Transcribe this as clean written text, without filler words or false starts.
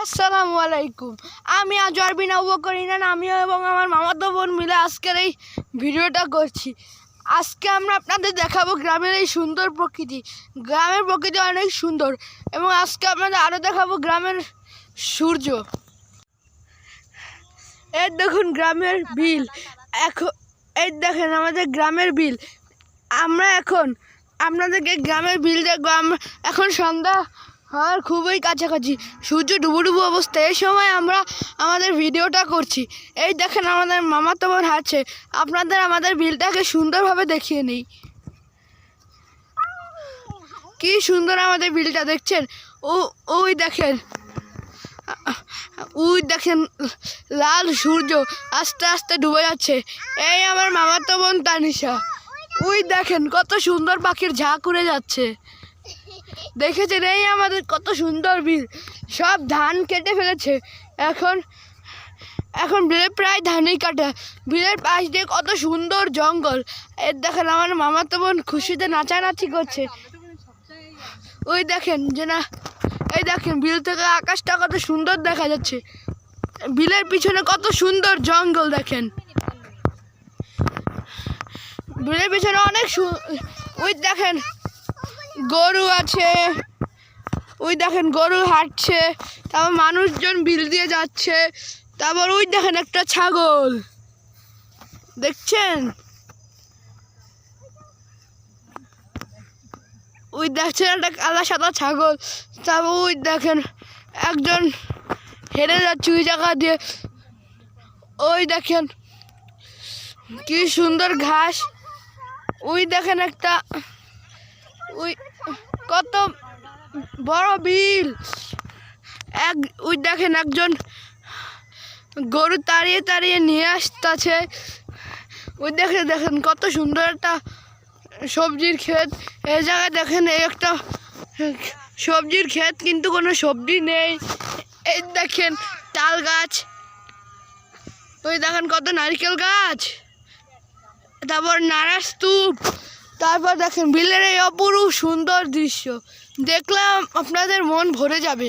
আসসালামু আলাইকুম। আমি আজ আরবিন আবু বকর ইনান, আমি এবং আমার মামাতো বোন মিলে আজকের এই ভিডিওটা করছি। আজকে আমরা আপনাদের দেখাবো গ্রামের এই সুন্দর প্রকৃতি। গ্রামের প্রকৃতি অনেক সুন্দর এবং আজকে আপনাদের আরও দেখাবো গ্রামের সূর্য। এই দেখুন গ্রামের বিল, এখন এই দেখেন আমাদের গ্রামের বিল। আমরা এখন আপনাদেরকে গ্রামের বিল দেখবো। আমরা এখন সন্ধ্যা হওয়ার খুবই কাছাকাছি, সূর্য ডুবুডুবু অবস্থা। এই সময় আমরা আমাদের ভিডিওটা করছি। এই দেখেন আমাদের মামাতো বোন হাঁটছে। আপনাদের আমাদের বিলটাকে সুন্দরভাবে দেখিয়ে নিই। কি সুন্দর আমাদের বিলটা দেখছেন। ওই দেখেন, ওই দেখেন লাল সূর্য আস্তে আস্তে ডুবে যাচ্ছে। এই আমার মামাতো বোন তানিশা। ওই দেখেন কত সুন্দর পাখির ঝাঁক উড়ে যাচ্ছে, দেখেছেন? এই আমাদের কত সুন্দর বিল। সব ধান কেটে ফেলেছে, এখন বিলে প্রায় ধানই কাটা। বিলের পাশ দিয়ে কত সুন্দর জঙ্গল। এর দেখেন আমার মামাতো বোন খুশিতে নাচানাচি করছে। ওই দেখেন যে না, এই দেখেন বিল থেকে আকাশটা কত সুন্দর দেখা যাচ্ছে। বিলের পিছনে কত সুন্দর জঙ্গল দেখেন। বিলের পিছনে অনেক ওই দেখেন গরু আছে, ওই দেখেন গরু হাঁটছে, তারপর মানুষজন বিল দিয়ে যাচ্ছে। তারপর ওই দেখেন একটা ছাগল, দেখছেন? ওই দেখছেন একটা কালা সাদা ছাগল। তারপর ওই দেখেন একজন হেঁটে যাচ্ছে ওই জায়গা দিয়ে। ওই দেখেন কি সুন্দর ঘাস। ওই দেখেন একটা, ওই কত বড় বিল। ওই দেখেন একজন গরু তাড়িয়ে তাড়িয়ে নিয়ে আসতেছে। ওই দেখেন কত সুন্দর একটা সবজির ক্ষেত। এই জায়গায় দেখেন একটা সবজির ক্ষেত, কিন্তু কোনো সবজি নেই। এই দেখেন তাল গাছ, ওই দেখেন কত নারকেল গাছ, তারপর নারার স্তূপ। তারপর দেখেন বিলের এই অপরূপ সুন্দর দৃশ্য দেখলাম আপনাদের মন ভরে যাবে।